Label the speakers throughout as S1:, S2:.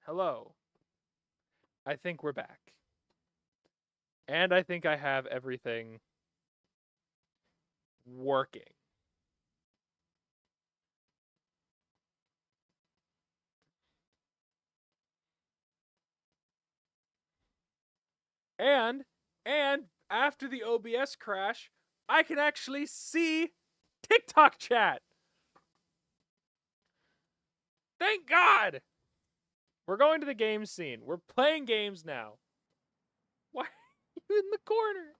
S1: Hello. I think we're back. And I think I have everything working. And after the OBS crash, I can actually see TikTok chat. Thank God. We're going to the game scene. We're playing games now. Why are you in the corner?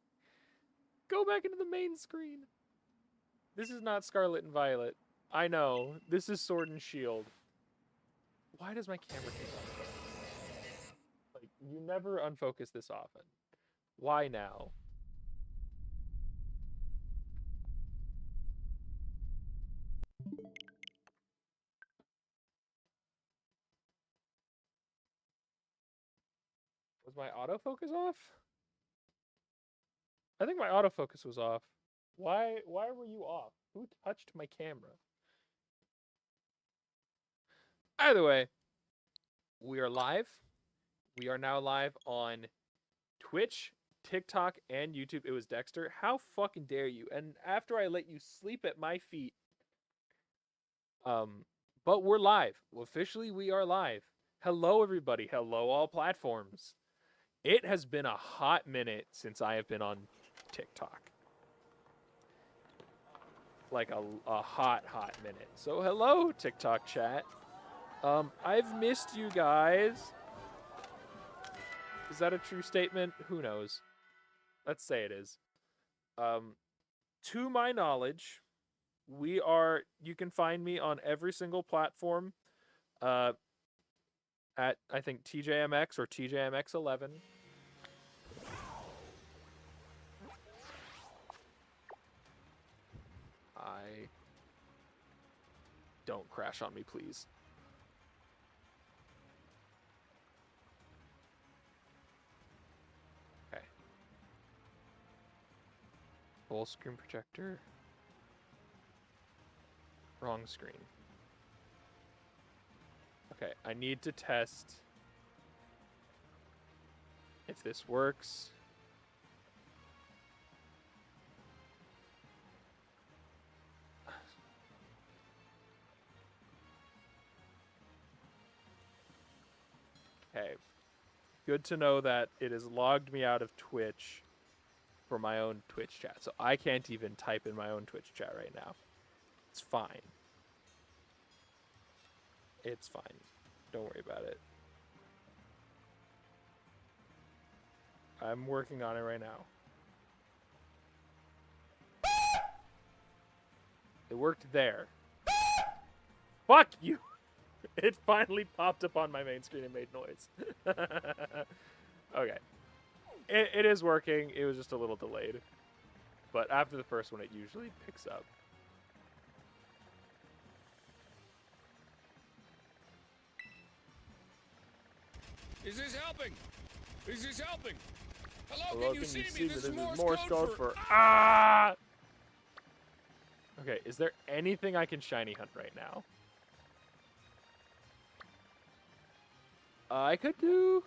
S1: Go back into the main screen. This is not Scarlet and Violet. I know. This is Sword and Shield. Why does my camera keep on? Like, you never unfocus this often. Why now? Was my autofocus off? I think my autofocus was off. Why were you off? Who touched my camera? Either way, we are live. We are now live on Twitch, TikTok, and YouTube. It was Dexter. How fucking dare you? And after I let you sleep at my feet. But we're live. Officially, we are live. Hello, everybody. Hello, all platforms. It has been a hot minute since I have been on TikTok. Like a hot minute. So hello, TikTok chat. I've missed you guys. Is that a true statement? Who knows? Let's say it is. To my knowledge, you can find me on every single platform at, I think, TJMX or TJMX11. Don't crash on me, please. Okay. Full screen projector. Wrong screen. Okay, I need to test if this works. Okay. Good to know that it has logged me out of Twitch for my own Twitch chat. So I can't even type in my own Twitch chat right now. It's fine. It's fine. Don't worry about it. I'm working on it right now. It worked there. Fuck you! It finally popped up on my main screen and made noise. Okay. It is working. It was just a little delayed. But after the first one, it usually picks up.
S2: Is this helping? Is this helping?
S1: Hello, can you see me? This is Morse code for ah! Okay, is there anything I can shiny hunt right now? I could do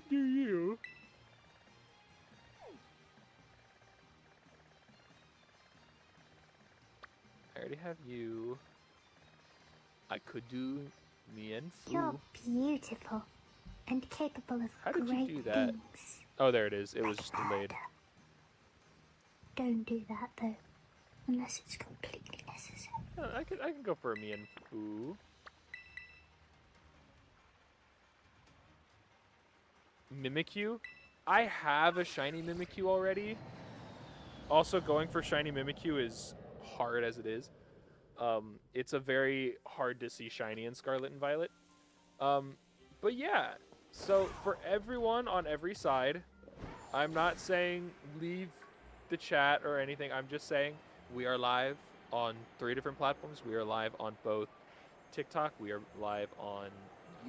S1: you. I already have you. I could do me and Fu.
S3: You're beautiful and capable of
S1: How did
S3: great
S1: you do that?
S3: things.
S1: Oh, there it is. It was just delayed.
S3: Don't do that though, unless it's completely necessary.
S1: I can go for a me and Fu. Mimikyu? I have a shiny Mimikyu already. Also, going for shiny Mimikyu is hard as it is. It's a very hard to see shiny in Scarlet and Violet. But yeah, so for everyone on every side, I'm not saying leave the chat or anything. I'm just saying we are live on 3 different platforms. We are live on both TikTok, we are live on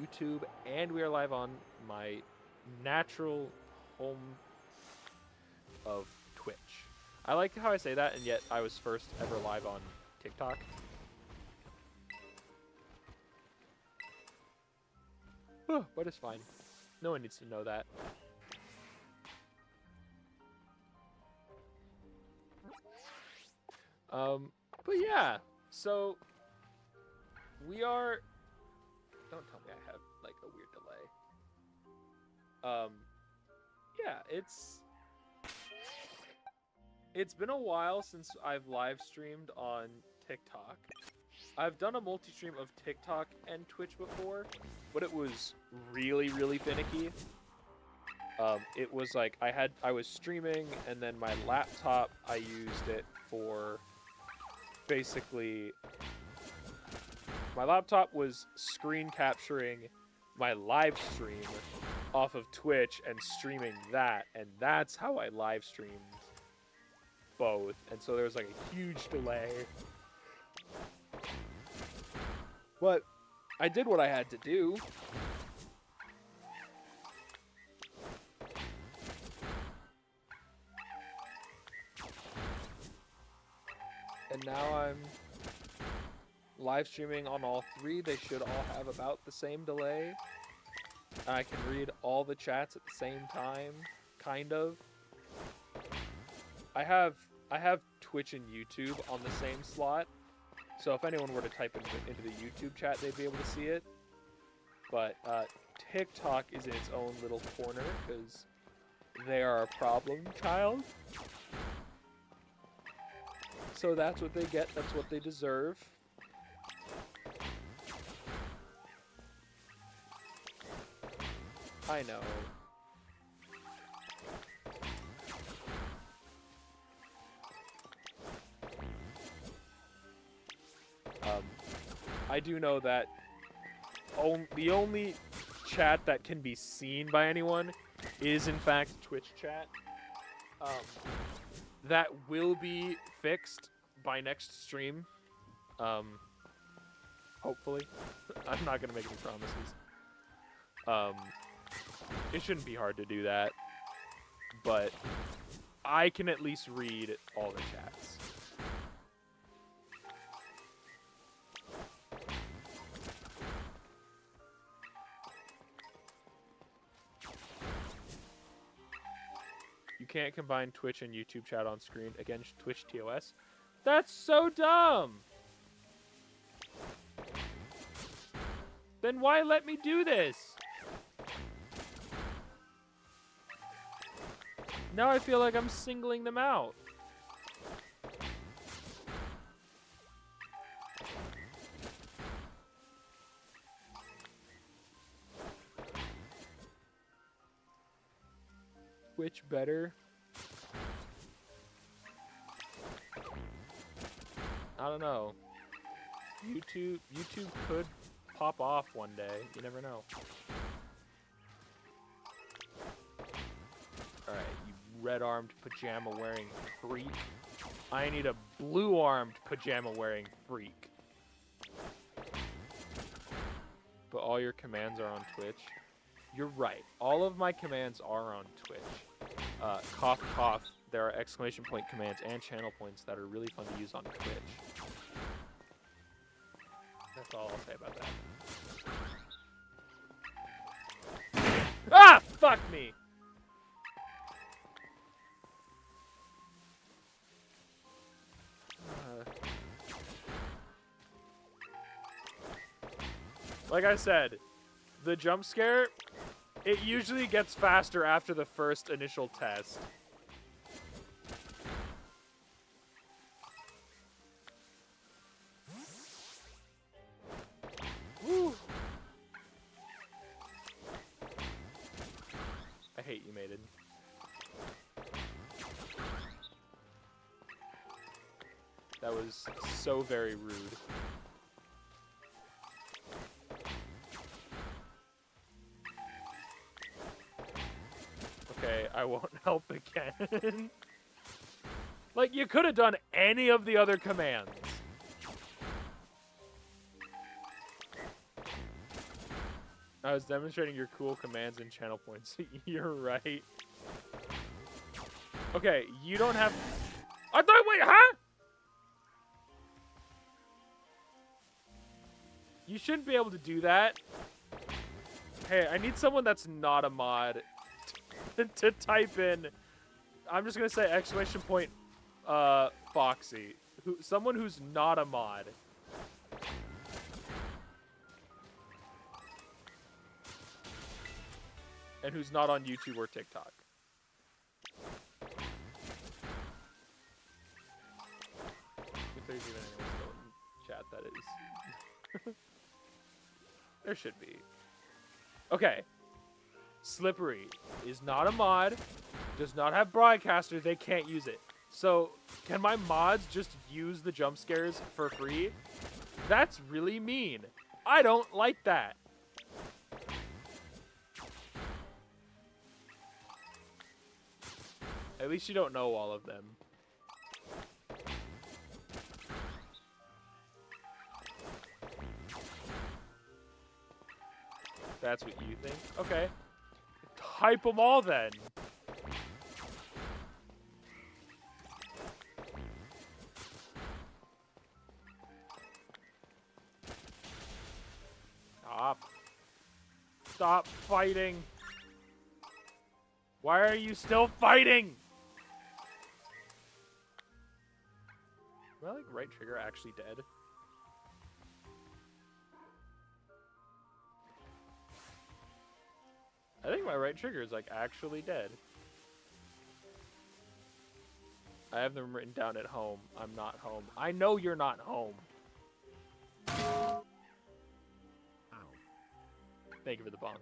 S1: YouTube, and we are live on my natural home of Twitch. I like how I say that, and yet I was first ever live on TikTok. But it's fine. No one needs to know that. But yeah, so we are. Don't tell me I have like a weird delay. Yeah, it's been a while since I've live streamed on TikTok. I've done a multi-stream of TikTok and Twitch before, but it was really, really finicky. It was like I was streaming, and then my laptop, I used it for basically. My laptop was screen capturing my live stream off of Twitch and streaming that, and that's how I live streamed both. And so there was like a huge delay. But I did what I had to do. And now I'm live streaming on all three. They should all have about the same delay. I can read all the chats at the same time, kind of. I have Twitch and YouTube on the same slot, so if anyone were to type into the YouTube chat, they'd be able to see it. But TikTok is in its own little corner because they are a problem child. So that's what they get. That's what they deserve. I know. I do know that the only chat that can be seen by anyone is, in fact, Twitch chat. That will be fixed by next stream. Hopefully. I'm not going to make any promises. It shouldn't be hard to do that. But I can at least read all the chats. You can't combine Twitch and YouTube chat on screen. Again, Twitch TOS. That's so dumb! Then why let me do this? Now I feel like I'm singling them out. Which better? I don't know. YouTube could pop off one day. You never know. Alright, you red-armed pajama-wearing freak. I need a blue-armed pajama-wearing freak. But all your commands are on Twitch. You're right. All of my commands are on Twitch. Cough, cough. There are exclamation point commands and channel points that are really fun to use on Twitch. That's all I'll say about that. Ah! Fuck me! Like I said, the jump scare, it usually gets faster after the first initial test. Woo. I hate you, Maiden. That was so very rude. Okay, I won't help again. Like, you could have done any of the other commands. I was demonstrating your cool commands and channel points. You're right. Okay, you don't have... I thought... Wait, huh? You shouldn't be able to do that. Hey, I need someone that's not a mod to type in. I'm just gonna say exclamation point, Foxy. Someone who's not a mod. And who's not on YouTube or TikTok. If there's even anyone still in chat that is. There should be. Okay. Slippery is not a mod, does not have broadcaster, they can't use it. So, can my mods just use the jump scares for free? That's really mean. I don't like that. At least you don't know all of them. That's what you think? Okay. Type them all then. Stop. Stop fighting. Why are you still fighting? Am I like right trigger actually dead? I think my right trigger is like actually dead. I have them written down at home. I'm not home. I know you're not home. Ow. Thank you for the bonk.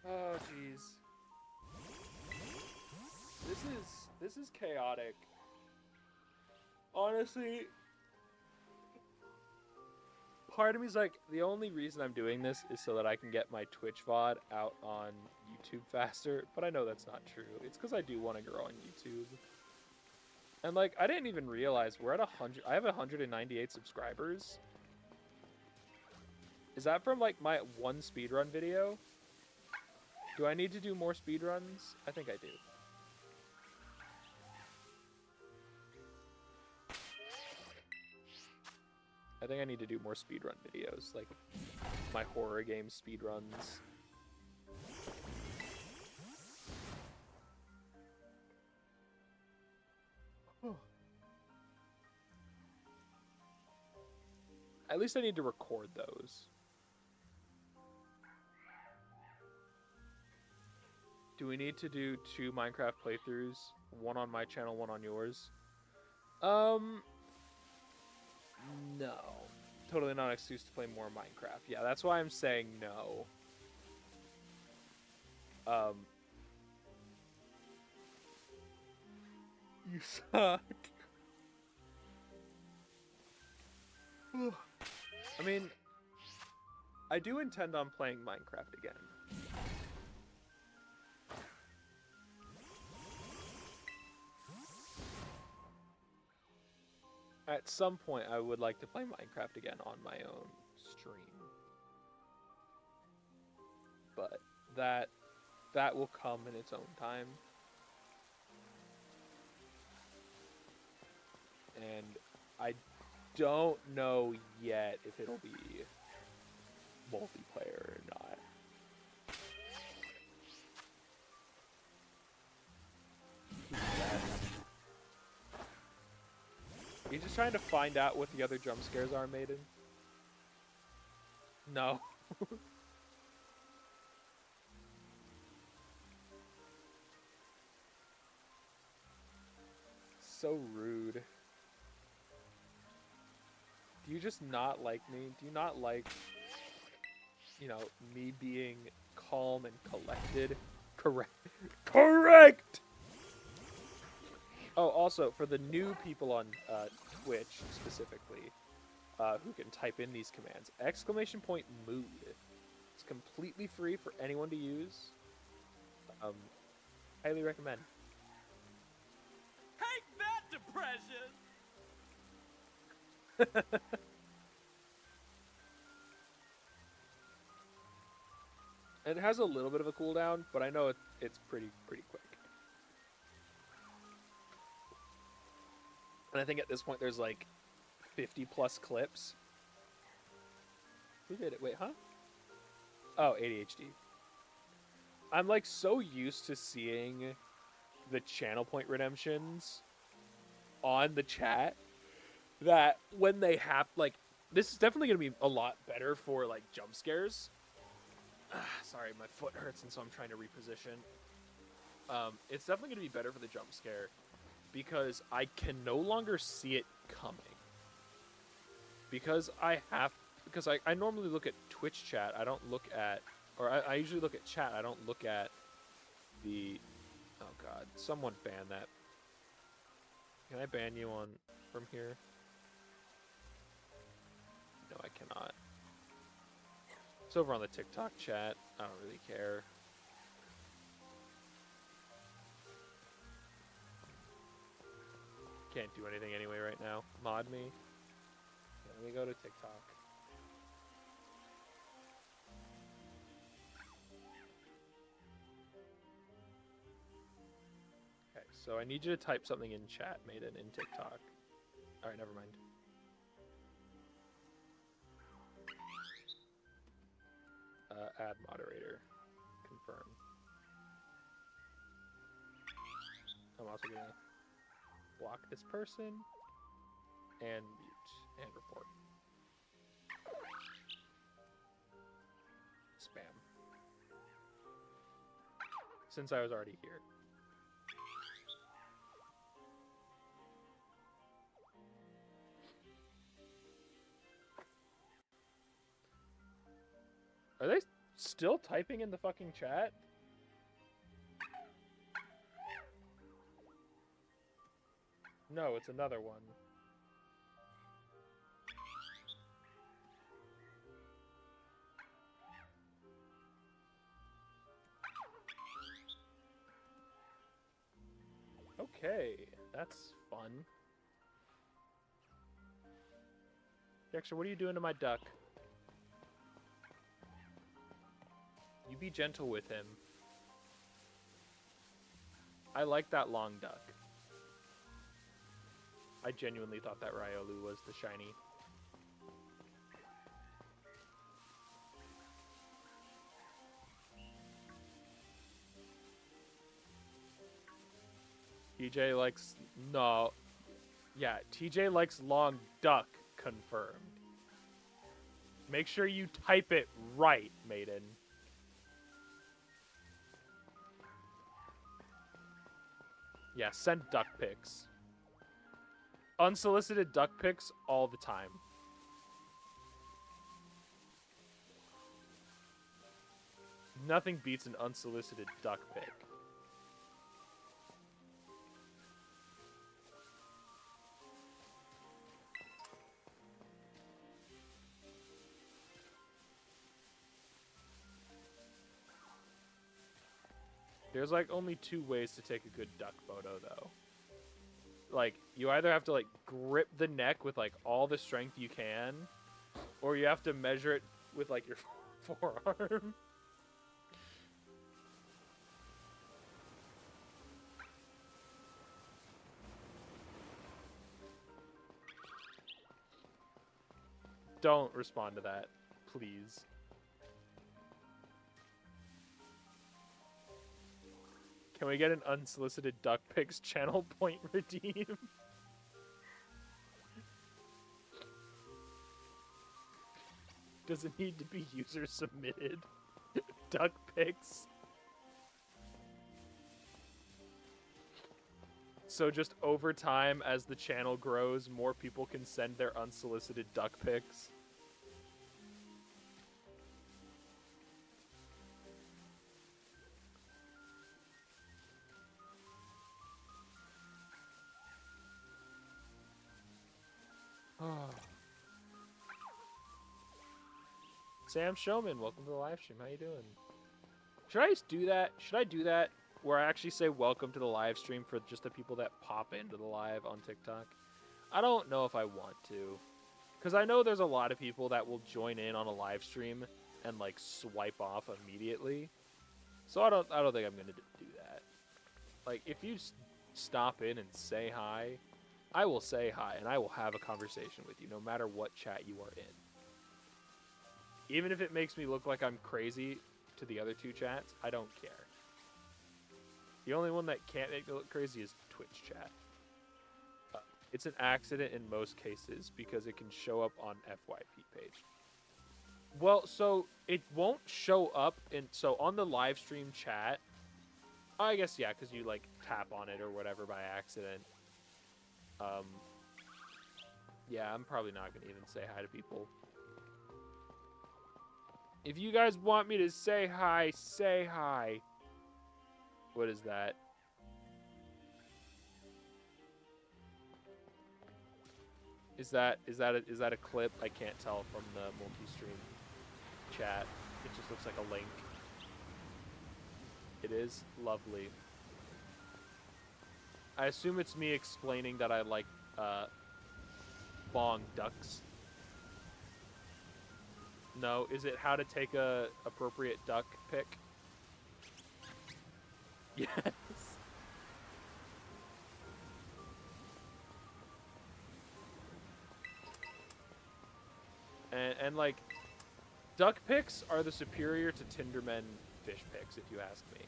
S1: Oh jeez. This is chaotic. Honestly, part of me is like, the only reason I'm doing this is so that I can get my Twitch VOD out on YouTube faster, but I know that's not true. It's because I do want to grow on YouTube. And like, I didn't even realize we're at 100. I have 198 subscribers. Is that from like my one speedrun video? Do I need to do more speedruns? I think I do. I think I need to do more speedrun videos, like my horror game speedruns. At least I need to record those. Do we need to do 2 Minecraft playthroughs? One on my channel, one on yours? No. Totally not an excuse to play more Minecraft. Yeah, that's why I'm saying no. You suck. I mean, I do intend on playing Minecraft again. At some point, I would like to play Minecraft again on my own stream. But that will come in its own time. And I don't know yet if it'll be multiplayer or not. Are you just trying to find out what the other jump scares are, Maiden? No. So rude. Do you just not like me? Do you not like, you know, me being calm and collected? Correct. Correct! Oh, also, for the new people on Twitch, specifically, who can type in these commands, exclamation point mood. It's completely free for anyone to use. Highly recommend.
S2: Take that, depression!
S1: It has a little bit of a cooldown, but I know it's pretty quick. And I think at this point there's like 50 plus clips. Who did it? Wait, huh? Oh, ADHD. I'm like so used to seeing the channel point redemptions on the chat that when they have like this is definitely going to be a lot better for like jump scares. Sorry, my foot hurts and so I'm trying to reposition. It's definitely going to be better for the jump scare because I can no longer see it coming. Because I normally look at Twitch chat. I don't look at, or I usually look at chat. I don't look at the, oh god, someone ban that. Can I ban you on from here? No, I cannot. It's over on the TikTok chat. I don't really care. Can't do anything anyway right now. Mod me. Yeah, let me go to TikTok. Okay, so I need you to type something in chat, Maiden, in TikTok. Alright, never mind. Add moderator. Confirm. I'm also gonna block this person and mute and report. Spam. Since I was already here. Are they still typing in the fucking chat? No, it's another one. Okay, that's fun. Dexter, what are you doing to my duck? You be gentle with him. I like that long duck. I genuinely thought that Ryolu was the shiny. TJ likes... No. Yeah, TJ likes long duck, confirmed. Make sure you type it right, Maiden. Yeah, send duck pics. Unsolicited duck pics all the time. Nothing beats an unsolicited duck pic. There's like only 2 ways to take a good duck photo though. Like, you either have to like grip the neck with like all the strength you can, or you have to measure it with like your forearm. Don't respond to that, please. Can we get an unsolicited duck pics channel point redeem? Does it need to be user submitted? Duck pics? So just over time, as the channel grows, more people can send their unsolicited duck pics. Sam Showman, welcome to the live stream. How you doing? Should I just do that? Should I do that where I actually say welcome to the live stream for just the people that pop into the live on TikTok? I don't know if I want to, because I know there's a lot of people that will join in on a live stream and like swipe off immediately. So I don't think I'm gonna do that. Like, if you stop in and say hi, I will say hi and I will have a conversation with you no matter what chat you are in. Even if it makes me look like I'm crazy to the other two chats, I don't care. The only one that can't make me look crazy is Twitch chat. It's an accident in most cases because it can show up on FYP page. Well, so it won't show up so on the live stream chat. I guess yeah, because you like tap on it or whatever by accident. Yeah, I'm probably not gonna even say hi to people. If you guys want me to say hi, say hi. What is that? Is that a clip? I can't tell from the multi-stream chat. It just looks like a link. It is lovely. I assume it's me explaining that I like bong ducks. No, is it how to take a appropriate duck pic? Yes. And like, duck pics are the superior to Tindermen fish pics, if you ask me.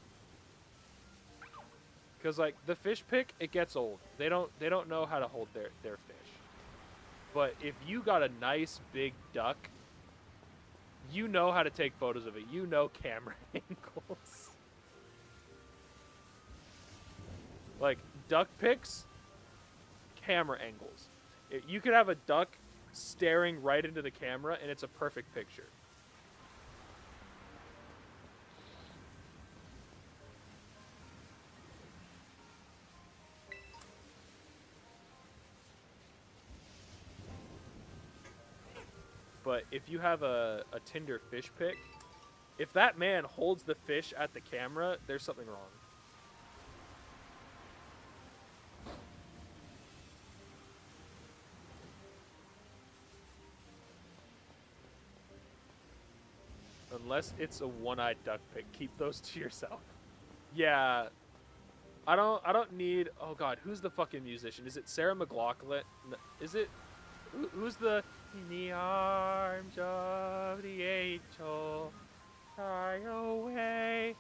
S1: Because like the fish pic, it gets old. They don't know how to hold their fish. But if you got a nice big duck, you know how to take photos of it. You know camera angles. Like duck pics, camera angles. You could have a duck staring right into the camera and it's a perfect picture. But if you have a Tinder fish pic, if that man holds the fish at the camera, there's something wrong. Unless it's a one-eyed duck pic, keep those to yourself. Yeah, I don't need. Oh God, who's the fucking musician? Is it Sarah McLachlan? Is it? Who's the? In the arms of the angel, fly away.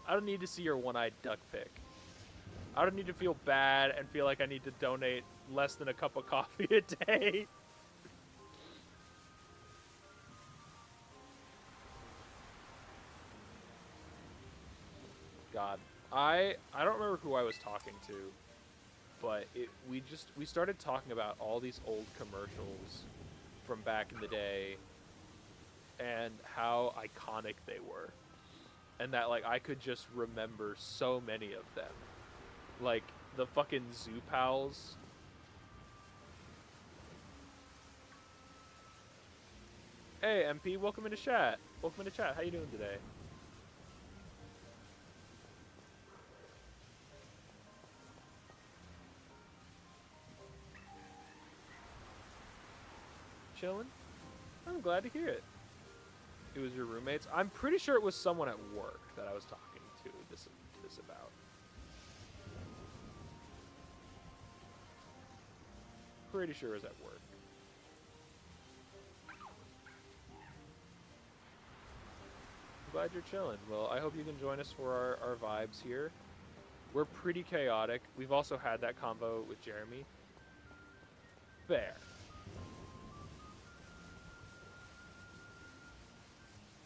S1: I don't need to see your one-eyed duck pic. I don't need to feel bad and feel like I need to donate less than a cup of coffee a day. God, I don't remember who I was talking to, but we started talking about all these old commercials from back in the day and how iconic they were, and that like I could just remember so many of them, like the fucking Zoo Pals. Hey MP, welcome into chat. Welcome into chat. How you doing today? Chilling? I'm glad to hear it. It was your roommates? I'm pretty sure it was someone at work that I was talking to this about. Pretty sure it was at work. I'm glad you're chilling. Well, I hope you can join us for our vibes here. We're pretty chaotic. We've also had that convo with Jeremy. Fair.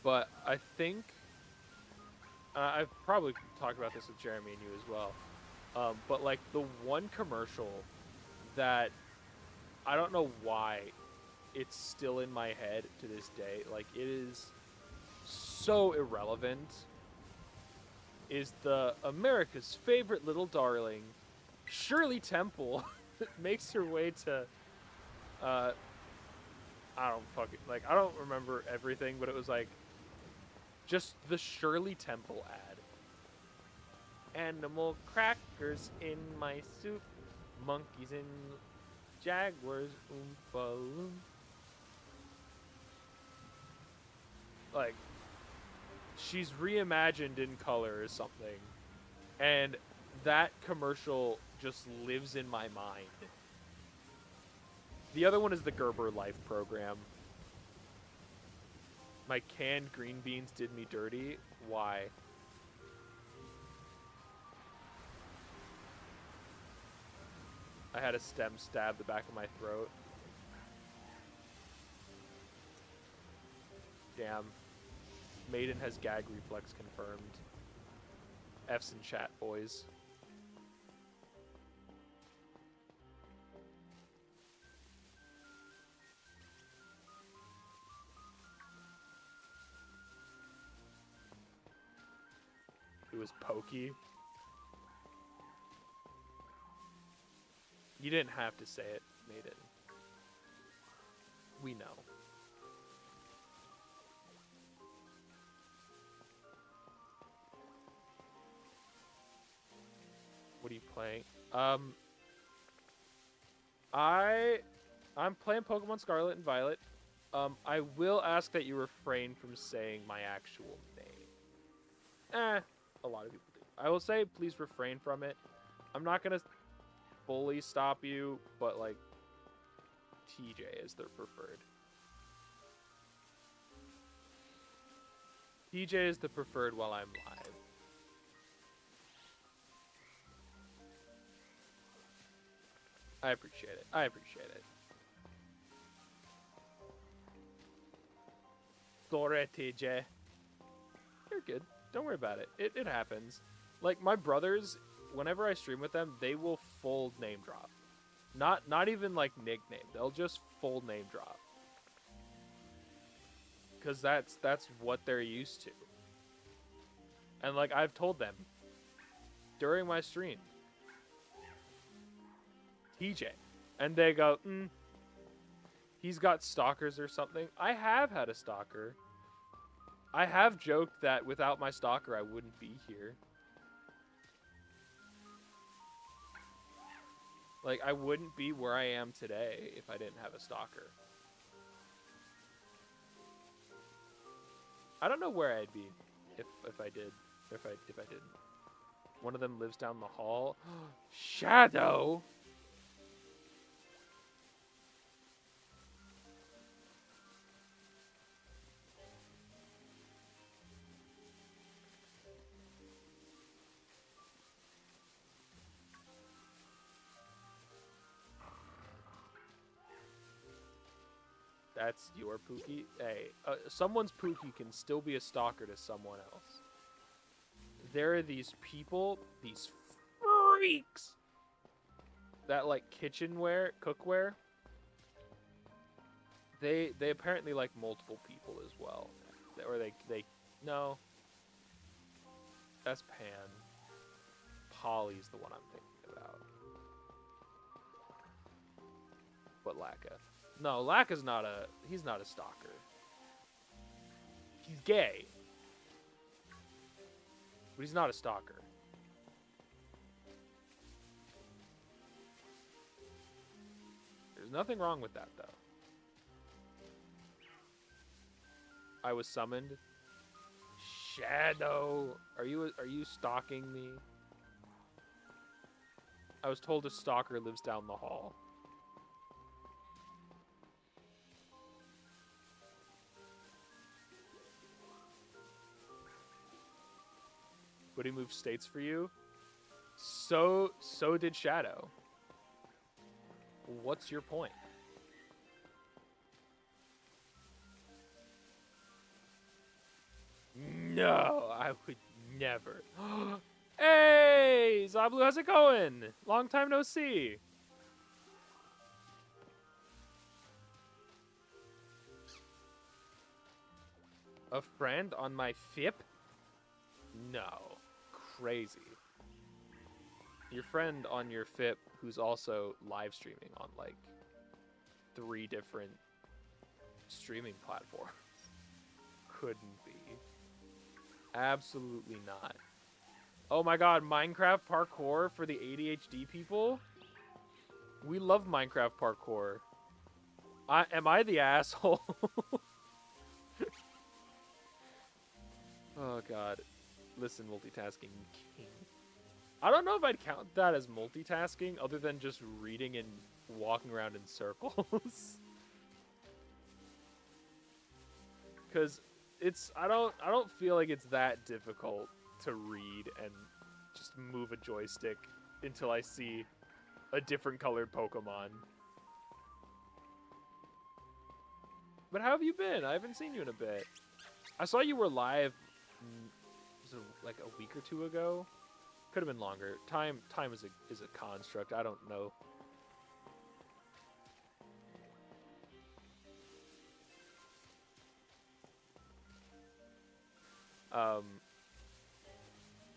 S1: But I think I've probably talked about this with Jeremy and you as well. But like the one commercial that I don't know why it's still in my head to this day, like it is so irrelevant, is the America's favorite little darling, Shirley Temple, makes her way to I don't remember everything, but it was like just the Shirley Temple ad. Animal crackers in my soup, monkeys in jaguars, oompa loom. Like, she's reimagined in color or something, and that commercial just lives in my mind. The other one is the Gerber Life program. My canned green beans did me dirty. Why? I had a stem stab the back of my throat. Damn. Maiden has gag reflex confirmed. F's in chat, boys. It was Pokey. You didn't have to say it, Maiden. We know. What are you playing? I'm playing Pokemon Scarlet and Violet. I will ask that you refrain from saying my actual name. A lot of people do. I will say please refrain from it. I'm not gonna fully stop you, but like TJ is their preferred. TJ is the preferred while I'm live. I appreciate it. I appreciate it. Sorry, TJ. You're good. Don't worry about it. It happens. Like, my brothers, whenever I stream with them, they will full name drop. Not even, like, nickname. They'll just full name drop. Because that's what they're used to. And, like, I've told them during my stream, TJ. And they go, he's got stalkers or something. I have had a stalker. I have joked that without my stalker, I wouldn't be here. Like, I wouldn't be where I am today if I didn't have a stalker. I don't know where I'd be if I did. If I didn't. One of them lives down the hall. Shadow. That's your Pookie? Hey, someone's Pookie can still be a stalker to someone else. There are these people, these freaks, that like kitchenware, cookware. They apparently like multiple people as well. Or they no. That's Pan. Polly's the one I'm thinking about. But Laka. No, Laka's not he's not a stalker. He's gay. But he's not a stalker. There's nothing wrong with that, though. I was summoned. Shadow, are you stalking me? I was told a stalker lives down the hall. Would he move states for you? So did Shadow. What's your point? No, I would never. Hey, Zablu, how's it going? Long time no see. A friend on my FIP? No. Crazy. Your friend on your FIP who's also live streaming on like 3 different streaming platforms. Couldn't be. Absolutely not. Oh my god, Minecraft parkour for the ADHD people? We love Minecraft parkour. Am I the asshole? Oh god. Listen, multitasking king. I don't know if I'd count that as multitasking other than just reading and walking around in circles. Cuz I don't feel like it's that difficult to read and just move a joystick until I see a different colored Pokemon. But how have you been? I haven't seen you in a bit. I saw you were live was it like a week or two ago? Could have been longer. Time is a construct. I don't know. Um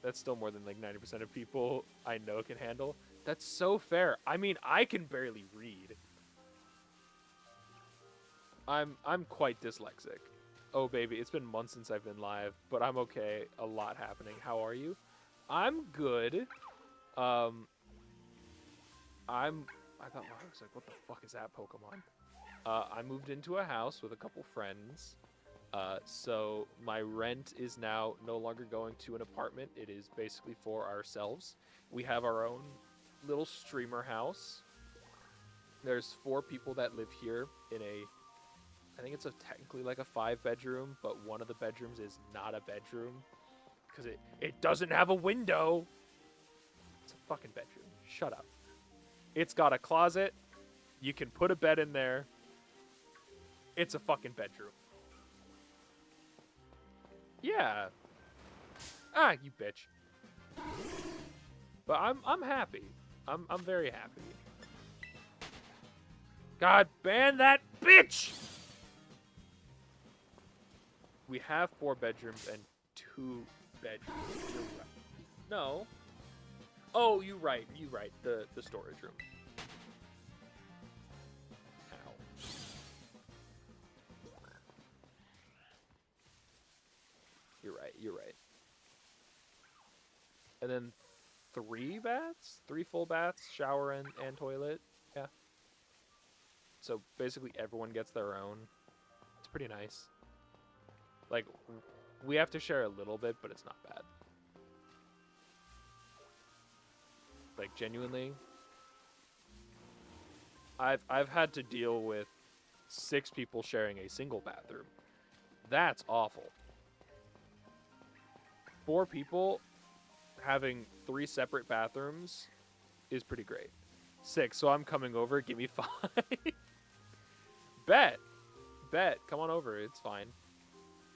S1: that's still more than like 90% of people I know can handle. That's so fair. I mean, I can barely read. I'm quite dyslexic. Oh baby, it's been months since I've been live, but I'm okay. A lot happening. How are you? I'm good. I thought, wow, I was like, what the fuck is that Pokemon? I moved into a house with a couple friends. So my rent is now no longer going to an apartment. It is basically for ourselves. We have our own little streamer house. There's 4 people that live here in I think it's technically like a 5-bedroom, but one of the bedrooms is not a bedroom because it doesn't have a window. It's a fucking bedroom. Shut up. It's got a closet. You can put a bed in there. It's a fucking bedroom. Yeah. Ah, you bitch. But I'm happy. I'm very happy. God, ban that bitch! We have 4 bedrooms and 2 bedrooms. You're right. No. Oh, you right. You right. The storage room. Ow. You're right. You're right. And then 3 baths? 3 full baths, shower and toilet. Yeah. So basically everyone gets their own. It's pretty nice. Like, we have to share a little bit, but it's not bad. Like, genuinely, I've had to deal with 6 people sharing a single bathroom. That's awful. 4 people having 3 separate bathrooms is pretty great. 6, so I'm coming over. Give me 5. Bet. Come on over. It's fine.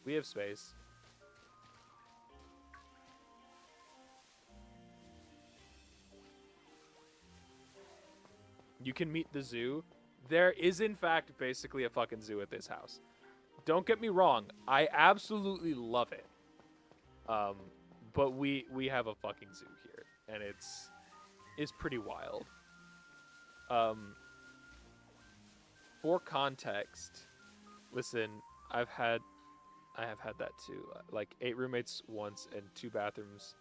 S1: We have space. You can meet the zoo. There is, in fact, basically a fucking zoo at this house. Don't get me wrong. I absolutely love it. But we have a fucking zoo here, and it's pretty wild. For context, listen, I have had that too. Like 8 roommates once and 2 bathrooms,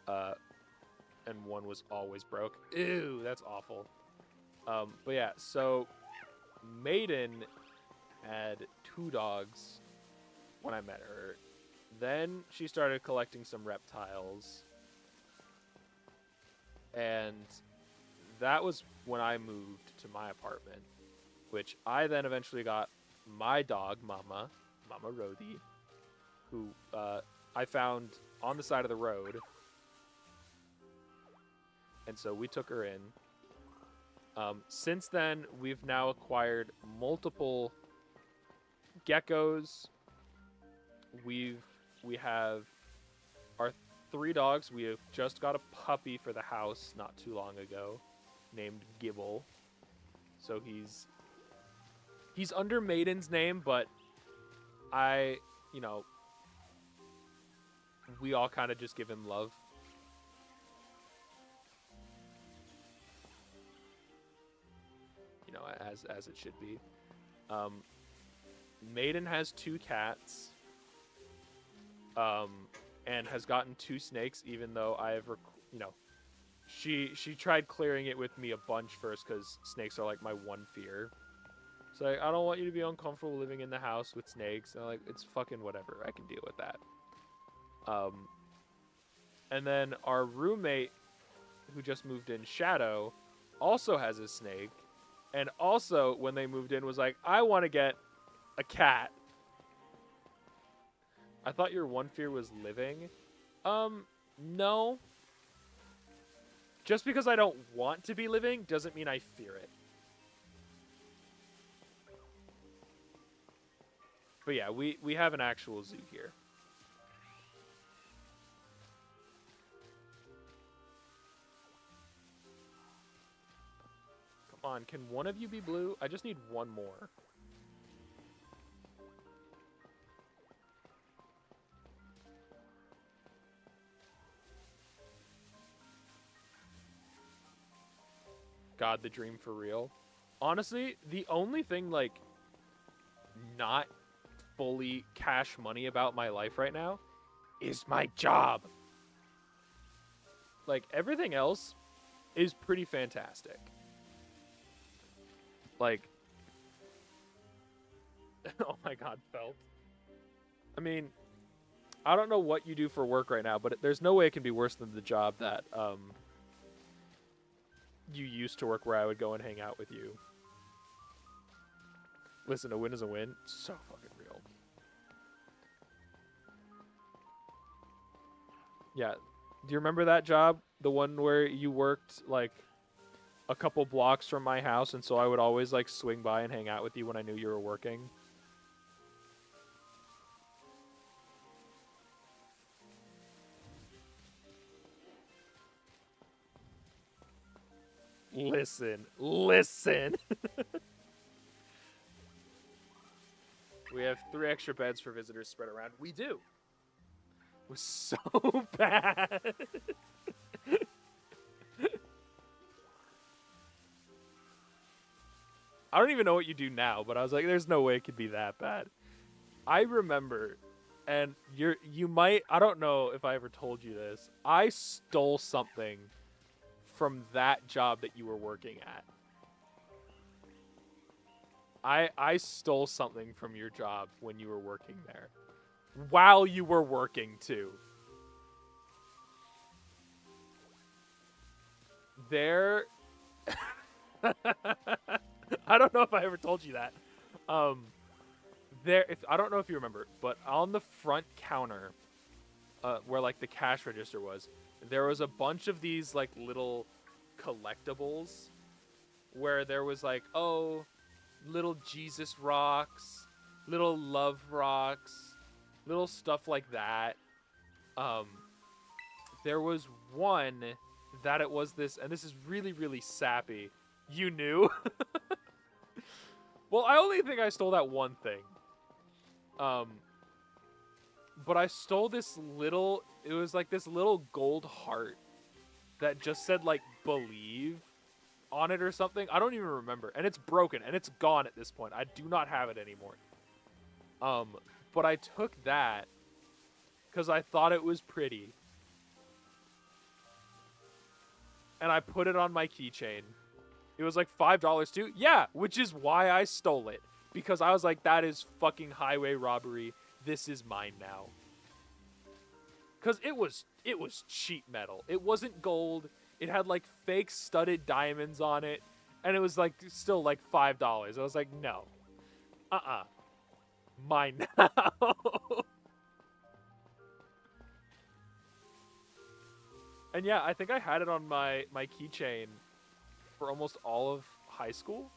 S1: and one was always broke. Ew, that's awful. But yeah, so Maiden had 2 dogs when I met her. Then she started collecting some reptiles, and that was when I moved to my apartment, which I then eventually got my dog, Mama Rhodey, who I found on the side of the road. And so we took her in. Since then, we've now acquired multiple geckos. We have our 3 dogs. We have just got a puppy for the house not too long ago, named Gibble. So he's under Maiden's name, but we all kind of just give him love. You know, as it should be. Maiden has 2 cats. And has gotten 2 snakes, even though I have, she tried clearing it with me a bunch first because snakes are like my one fear. So like, I don't want you to be uncomfortable living in the house with snakes. And I'm like, it's fucking whatever. I can deal with that. And then our roommate who just moved in, Shadow, also has a snake. And also, when they moved in, was like, I want to get a cat. I thought your one fear was living. No. Just because I don't want to be living doesn't mean I fear it. But yeah, we have an actual zoo here. Come on, can one of you be blue? I just need one more. God, the dream for real. Honestly, the only thing, like, not fully cash money about my life right now is my job. Like, everything else is pretty fantastic. Like, oh my God, Felt. I mean, I don't know what you do for work right now, but there's no way it can be worse than the job that, you used to work where I would go and hang out with you. Listen, a win is a win. So fucking real. Yeah. Do you remember that job? The one where you worked, like, a couple blocks from my house, and so I would always, like, swing by and hang out with you when I knew you were working? Listen. Listen. We have 3 extra beds for visitors spread around. We do. It was so bad. I don't even know what you do now, but I was like, there's no way it could be that bad. I remember, and you might, I don't know if I ever told you this, I stole something from that job that you were working at. I stole something from your job when you were working there. While you were working, too. There... I don't know if I ever told you that. I don't know if you remember, but on the front counter, where, like, the cash register was, there was a bunch of these, like, little collectibles where there was, like, oh... little Jesus rocks, little love rocks, little stuff like that. There was one that it was this, and this is really, really sappy. You knew? Well, I only think I stole that one thing. But I stole this little, it was like this little gold heart that just said, like, believe on it or something. I don't even remember. And it's broken and it's gone at this point. I do not have it anymore. But I took that because I thought it was pretty. And I put it on my keychain. It was like $5 too. Yeah, which is why I stole it. Because I was like, that is fucking highway robbery. This is mine now. Because it was cheap metal. It wasn't gold. It had like fake studded diamonds on it. And it was like still like $5. I was like, no. Mine now. And yeah, I think I had it on my keychain for almost all of high school.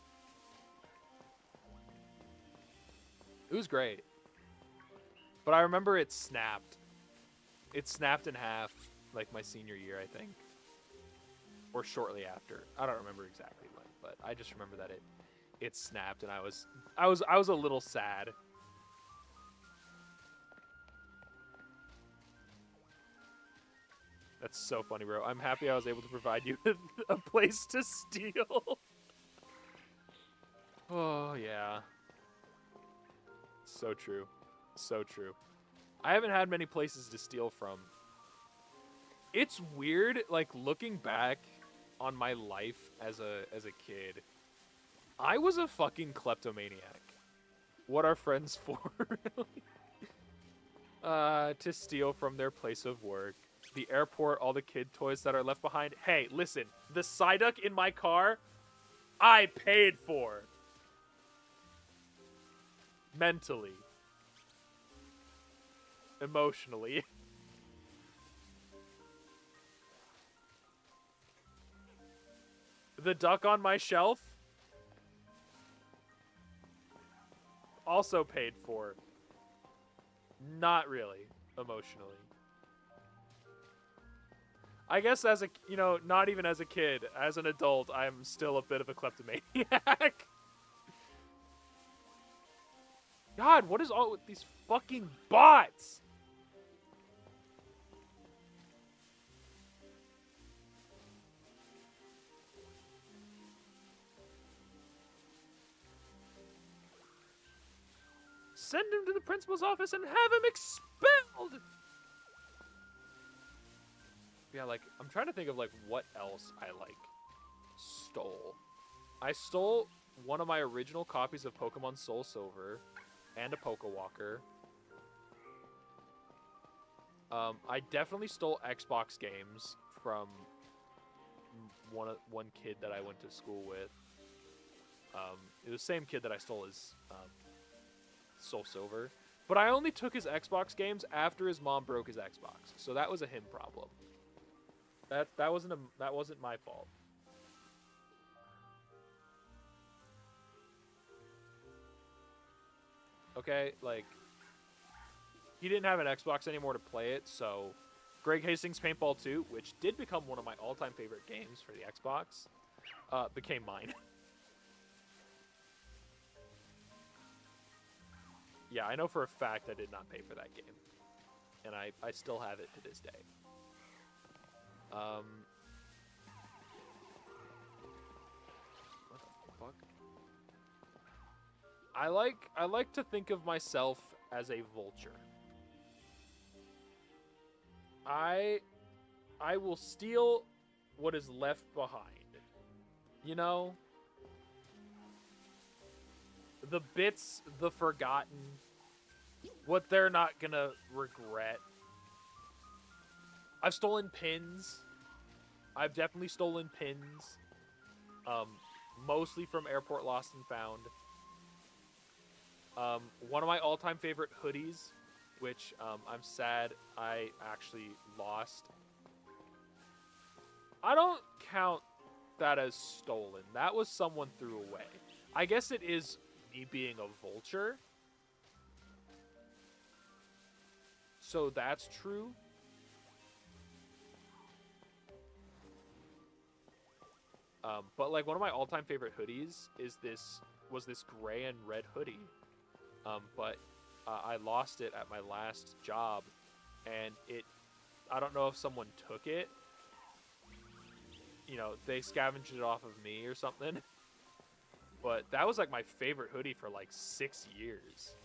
S1: It was great. But I remember it snapped. It snapped in half like my senior year, I think. Or shortly after. I don't remember exactly when, but I just remember that it snapped and I was a little sad. That's so funny, bro. I'm happy I was able to provide you with a place to steal. Oh, yeah. So true. So true. I haven't had many places to steal from. It's weird, like, looking back on my life as a kid. I was a fucking kleptomaniac. What are friends for, really? To steal from their place of work. the airport, all the kid toys that are left behind. Hey, listen, the Psyduck in my car, I paid for. Mentally. Emotionally. The duck on my shelf, also paid for. Not really, emotionally. I guess as a, not even as a kid, as an adult, I'm still a bit of a kleptomaniac. God, what is all with these fucking bots? Send him to the principal's office and have him expelled! Yeah, like, I'm trying to think of, like, what else I, like, stole. I stole one of my original copies of Pokemon Soul Silver and a Pokewalker. I definitely stole Xbox games from one kid that I went to school with. It was the same kid that I stole his Soul Silver. But I only took his Xbox games after his mom broke his Xbox. So that was a him problem. That wasn't my fault. Okay, like, he didn't have an Xbox anymore to play it, so Greg Hastings Paintball 2, which did become one of my all-time favorite games for the Xbox, became mine. Yeah, I know for a fact I did not pay for that game. And I still have it to this day. What the fuck? I like to think of myself as a vulture. I will steal what is left behind. You know? The bits, the forgotten, what they're not gonna regret. I've stolen pins. I've definitely stolen pins. Mostly from Airport Lost and Found. One of my all-time favorite hoodies, which I'm sad I actually lost. I don't count that as stolen. That was someone threw away. I guess it is me being a vulture. So that's true. But like one of my all-time favorite hoodies was this gray and red hoodie. But I lost it at my last job, and I don't know if someone took it. You know, they scavenged it off of me or something. But that was like my favorite hoodie for like 6 years.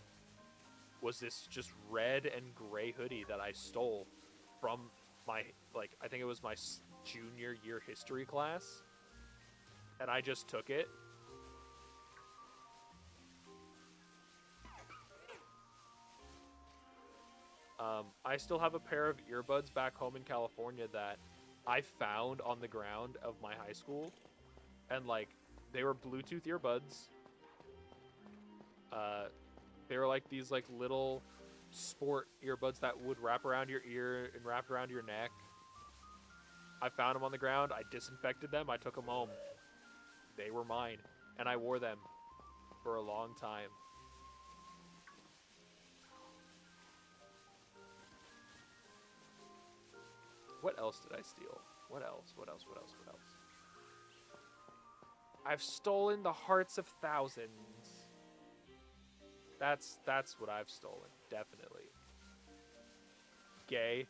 S1: Was this just red and gray hoodie that I stole from my, like, I think it was my junior year history class. And I just took it. I still have a pair of earbuds back home in California that I found on the ground of my high school. And, like, they were Bluetooth earbuds. They were, like, these, like, little sport earbuds that would wrap around your ear and wrap around your neck. I found them on the ground. I disinfected them. I took them home. They were mine. And I wore them for a long time. What else did I steal? What else? What else? What else? What else? I've stolen the hearts of thousands. That's what I've stolen, definitely. Gay,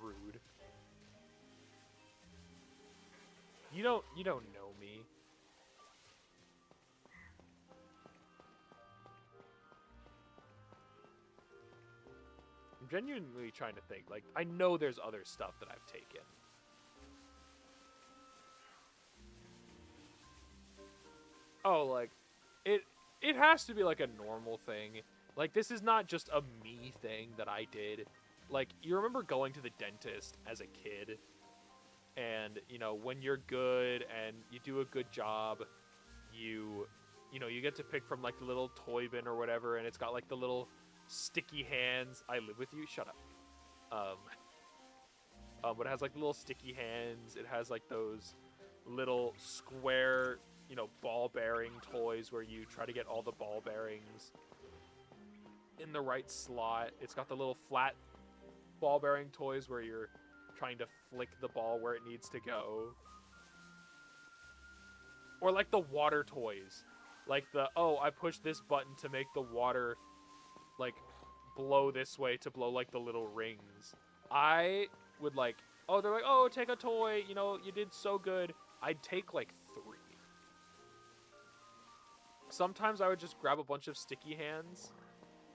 S1: rude. You don't know me. I'm genuinely trying to think. Like, I know there's other stuff that I've taken. Oh, like, it has to be like a normal thing. Like, this is not just a me thing that I did. like, you remember going to the dentist as a kid, and when you're good and you do a good job, you get to pick from like the little toy bin or whatever, and it's got like the little sticky hands. I live with you. Shut up. But it has like little sticky hands. It has like those little square, ball bearing toys where you try to get all the ball bearings in the right slot. It's got the little flat ball bearing toys where you're trying to flick the ball where it needs to go. Or like the water toys. Like I push this button to make the water like blow this way to blow like the little rings. I would they're like, oh, take a toy, you did so good. I'd take like 3. Sometimes I would just grab a bunch of sticky hands,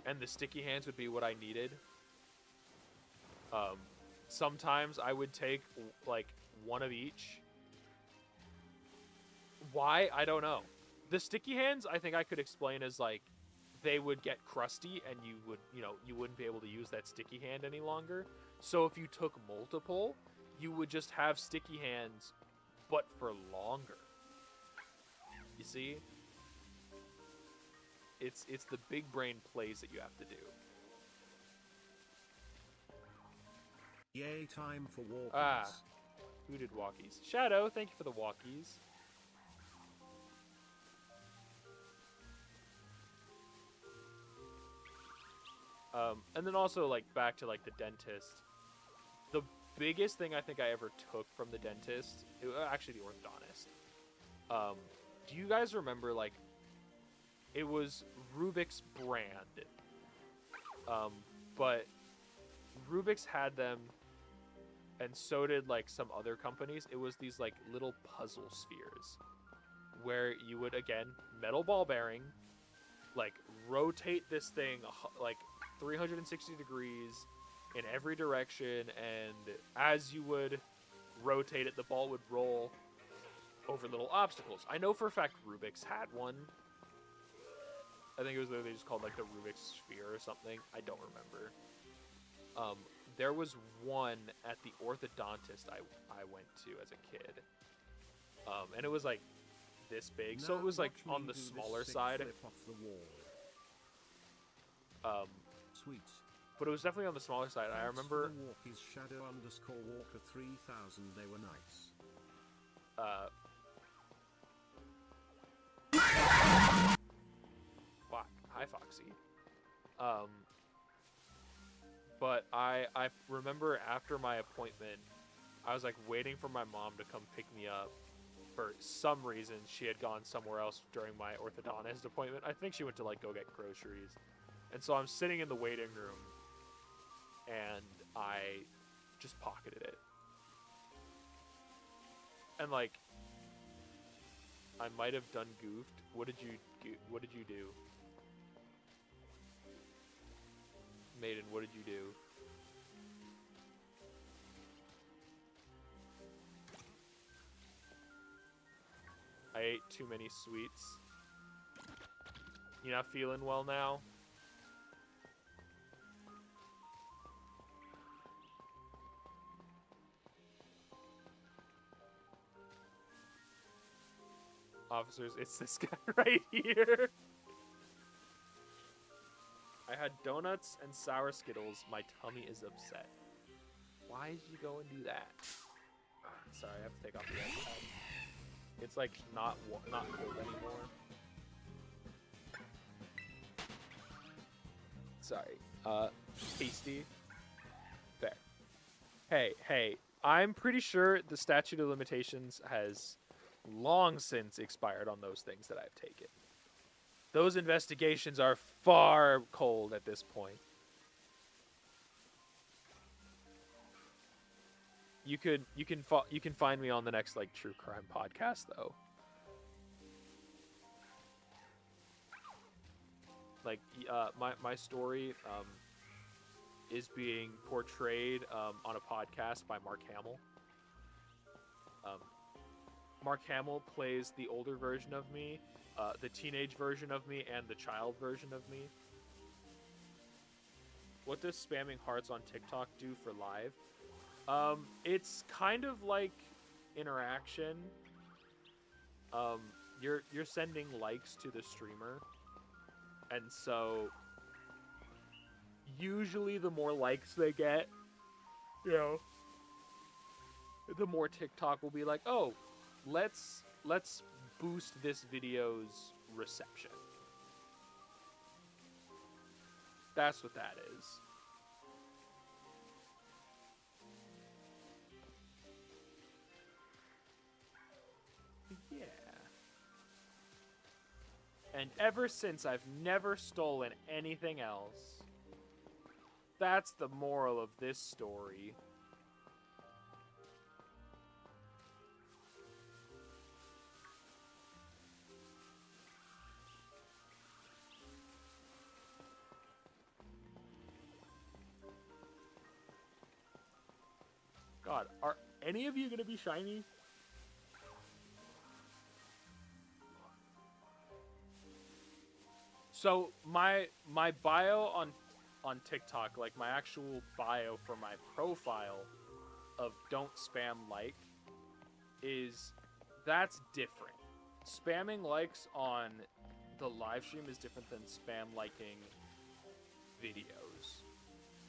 S1: and the sticky hands would be what I needed. Sometimes I would take like 1 of each. Why? I don't know. The sticky hands, I think I could explain as like they would get crusty and you wouldn't be able to use that sticky hand any longer. So if you took multiple, you would just have sticky hands, but for longer. You see? It's the big brain plays that you have to do.
S4: Yay, time for walkies.
S1: Ah, who did walkies? Shadow, thank you for the walkies. And then also, like, back to, like, the dentist. The biggest thing I think I ever took from the dentist, actually the orthodontist. Do you guys remember, like, it was Rubik's brand. But Rubik's had them, and so did, like, some other companies. It was these, like, little puzzle spheres where you would, again, metal ball bearing, like, rotate this thing, like, 360 degrees in every direction, and as you would rotate it, the ball would roll over little obstacles. I know for a fact Rubik's had one. I think it was literally just called like the Rubik's Sphere or something. I don't remember. There was one at the orthodontist I went to as a kid. And it was like this big. So it was like on the smaller side.
S4: Sweet.
S1: But it was definitely on the smaller side. I remember
S4: Walkies Shadow_Walker 3000, they were nice.
S1: Hi, Foxy. But I remember after my appointment, I was like waiting for my mom to come pick me up. For some reason, she had gone somewhere else during my orthodontist appointment. I think she went to like go get groceries. And so I'm sitting in the waiting room, and I just pocketed it. And like, I might have done goofed. What did you do? Maiden, what did you do? I ate too many sweets. You not feeling well now? Officers, it's this guy right here. I had donuts and sour Skittles. My tummy is upset. Why did you go and do that? Sorry, I have to take off the iPad. It's like not cold anymore. Sorry. Tasty. There. Hey. I'm pretty sure the statute of limitations has long since expired on those things that I've taken. Those investigations are far cold at this point. You can find me on the next like true crime podcast though. Like my story is being portrayed on a podcast by Mark Hamill. Mark Hamill plays the older version of me, the teenage version of me, and the child version of me. what does spamming hearts on TikTok do for live? It's kind of like interaction. You're sending likes to the streamer, and so usually the more likes they get, you know, the more TikTok will be like, oh, let's boost this video's reception. That's what that is. Yeah. And ever since, I've never stolen anything else. That's the moral of this story. God, are any of you gonna be shiny? So my bio on TikTok, like my actual bio for my profile of don't spam like, that's different. Spamming likes on the live stream is different than spam liking videos.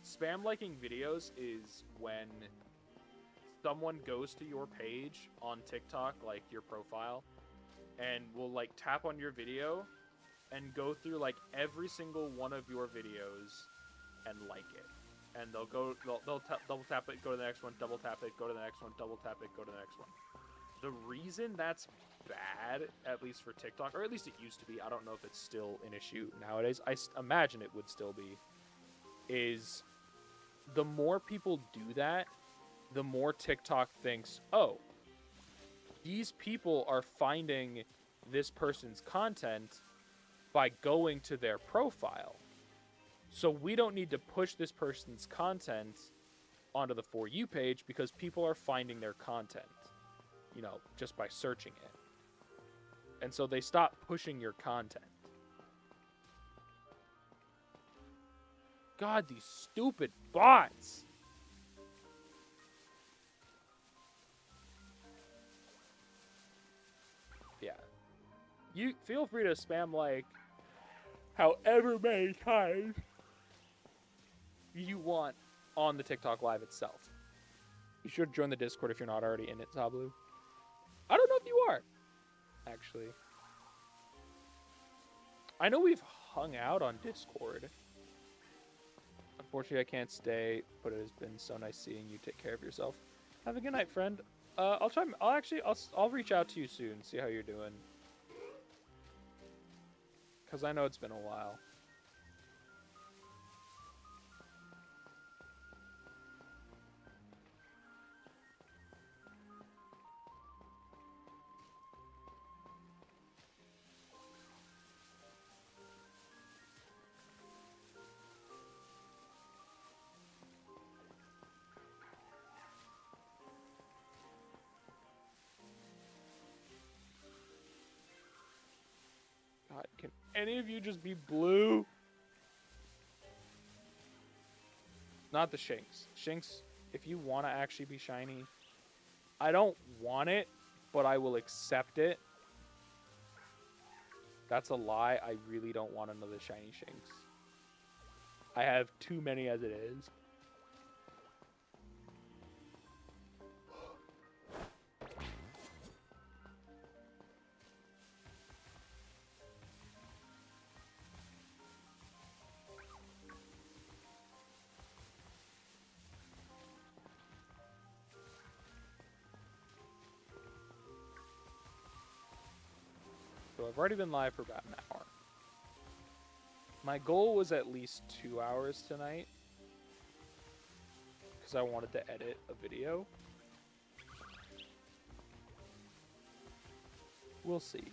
S1: Spam liking videos is when someone goes to your page on TikTok, like your profile, and will like tap on your video and go through like every single one of your videos and like it. And they'll double tap it, go to the next one, double tap it, go to the next one, double tap it, go to the next one. The reason that's bad, at least for TikTok, or at least it used to be, I don't know if it's still an issue nowadays, I imagine it would still be, is the more people do that, the more TikTok thinks, oh, these people are finding this person's content by going to their profile. So we don't need to push this person's content onto the For You page because people are finding their content, you know, just by searching it. And so they stop pushing your content. God, these stupid bots. Yeah. You feel free to spam like however many times you want on the TikTok live itself. You should join the Discord if you're not already in it, Zablu. I don't know if you are, actually. I know we've hung out on Discord. Unfortunately, I can't stay, but it has been so nice seeing you. Take care of yourself. Have a good night, friend. I'll reach out to you soon, see how you're doing. Because I know it's been a while. God, can any of you just be blue? Not the Shinx. Shinx, if you want to actually be shiny, I don't want it, but I will accept it. That's a lie. I really don't want another shiny Shinx. I have too many as it is. So I've already been live for about an hour. My goal was at least 2 hours tonight, because I wanted to edit a video. We'll see.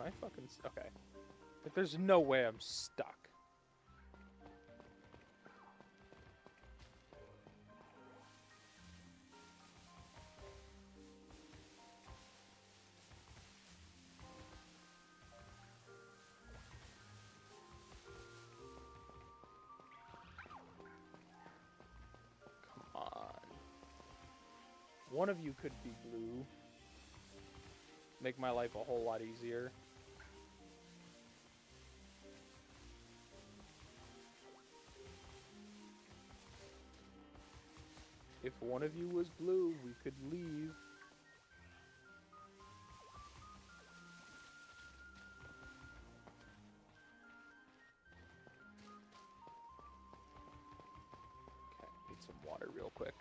S1: I fucking... Okay. Like, there's no way I'm stuck. Come on. One of you could be blue. Make my life a whole lot easier. If one of you was blue, we could leave. Okay, need some water real quick.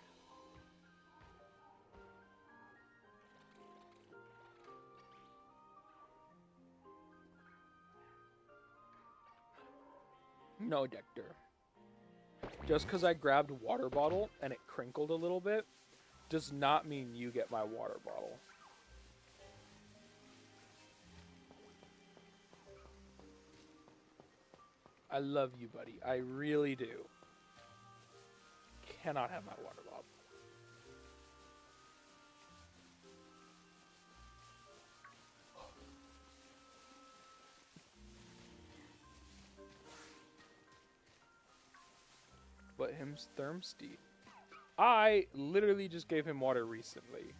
S1: No, Dector. Just because I grabbed water bottle and it crinkled a little bit does not mean you get my water bottle. I love you, buddy. I really do. Cannot have my water bottle. But him's thirsty. I literally just gave him water recently.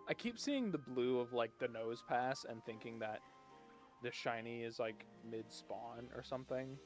S1: I keep seeing the blue of like the nose pass and thinking that the shiny is like mid-spawn or something.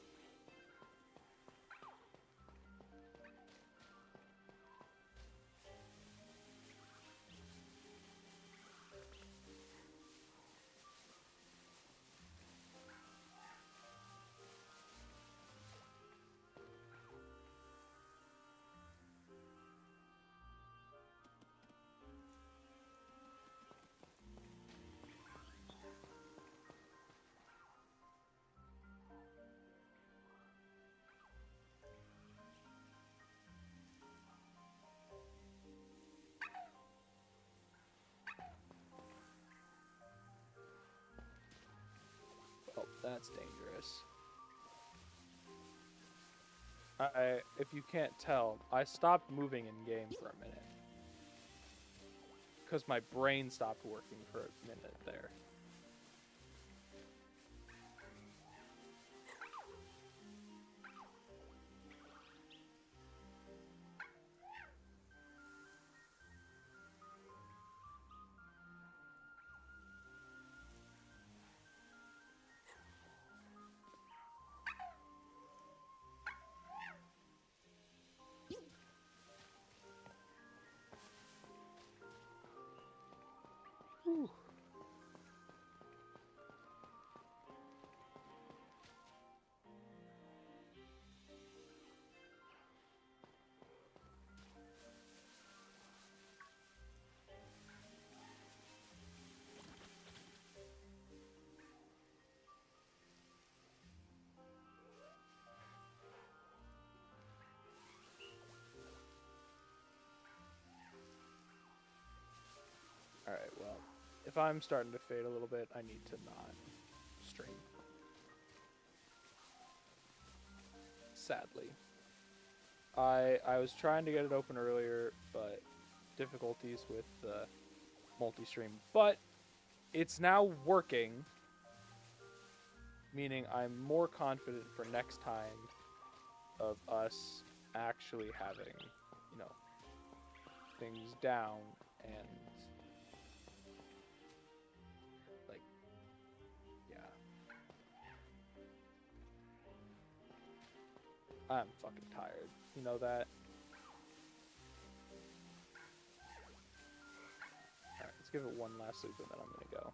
S1: Oh, that's dangerous. If you can't tell, I stopped moving in game for a minute. Because my brain stopped working for a minute there. Whew. Alright, well, if I'm starting to fade a little bit, I need to not stream. Sadly. I was trying to get it open earlier, but difficulties with the multi-stream. But it's now working, meaning I'm more confident for next time of us actually having, you know, things down and like, yeah. I'm fucking tired. You know that? Alright, let's give it one last sleep and then I'm gonna go.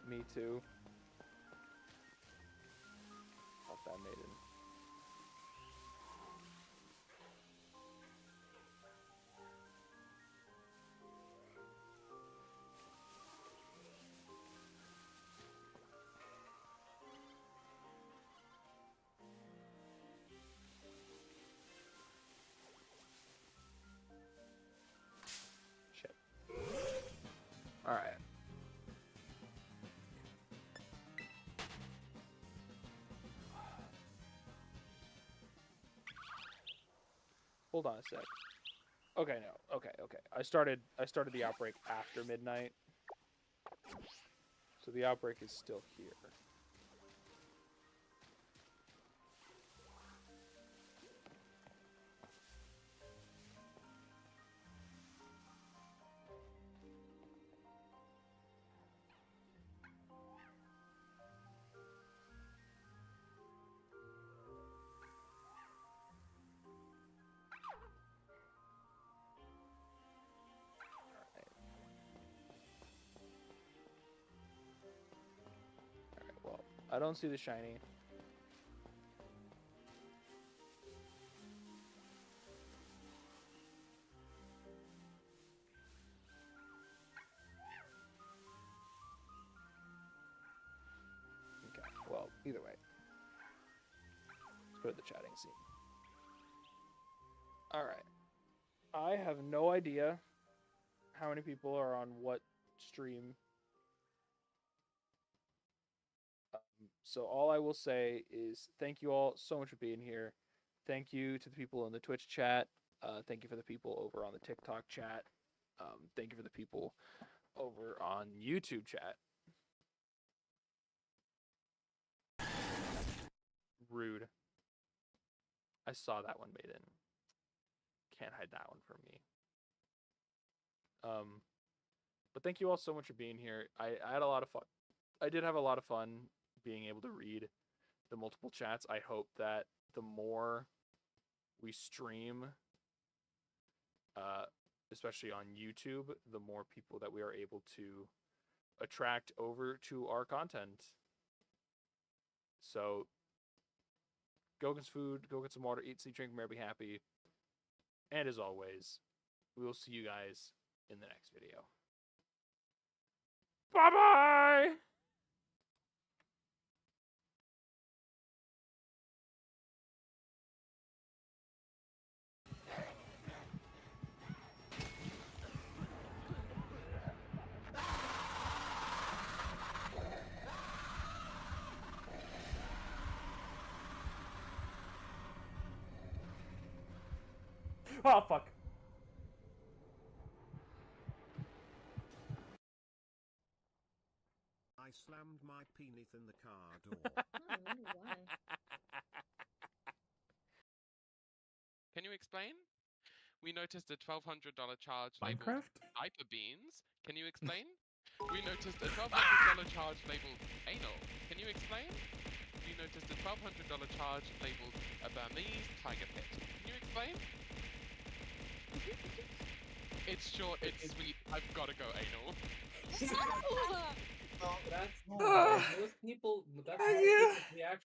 S1: Me too. Fuck that maiden. Shit. Alright. Hold on a sec. Okay, no. Okay. I started the outbreak after midnight. So the outbreak is still here. Alright, well, I don't see the shiny. Okay, well, either way. Let's go to the chatting scene. Alright. I have no idea how many people are on what stream. So all I will say is thank you all so much for being here. Thank you to the people in the Twitch chat. Thank you for the people over on the TikTok chat. Thank you for the people over on YouTube chat. Rude. I saw that one, Maiden. Can't hide that one from me. But thank you all so much for being here. I had a lot of fun. I did have a lot of fun being able to read the multiple chats. I hope that the more we stream, especially on YouTube, the more people that we are able to attract over to our content. So go get some food, go get some water, eat, sleep, drink, be happy. And as always, we will see you guys in the next video. Bye-bye! Oh, fuck.
S4: I slammed my penis in the car door.
S5: I wonder why.
S6: Can you explain? We noticed a $1,200 charge labeled
S7: Minecraft?
S6: diaper beans. Can you explain? We noticed a $1,200 charge labeled anal. Can you explain? We noticed a $1,200 charge labeled a Burmese tiger pit. Can you explain? It's short, it's sweet, I've gotta go anal.
S5: No!
S8: That's normal. Most people, that's how
S7: Yeah.
S8: people's reaction.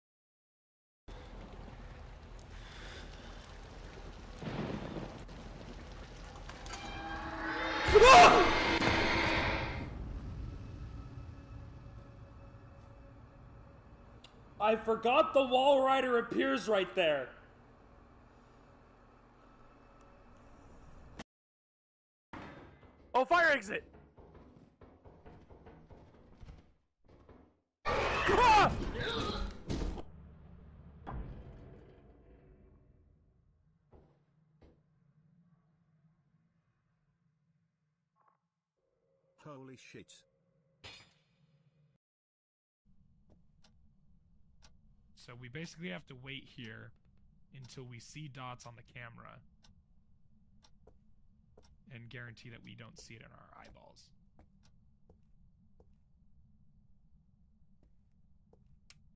S7: I forgot the wall rider appears right there.
S1: Oh, fire exit! Ah!
S4: Holy shit.
S9: So we basically have to wait here until we see dots on the camera.
S5: and guarantee that we don't see it in our eyeballs.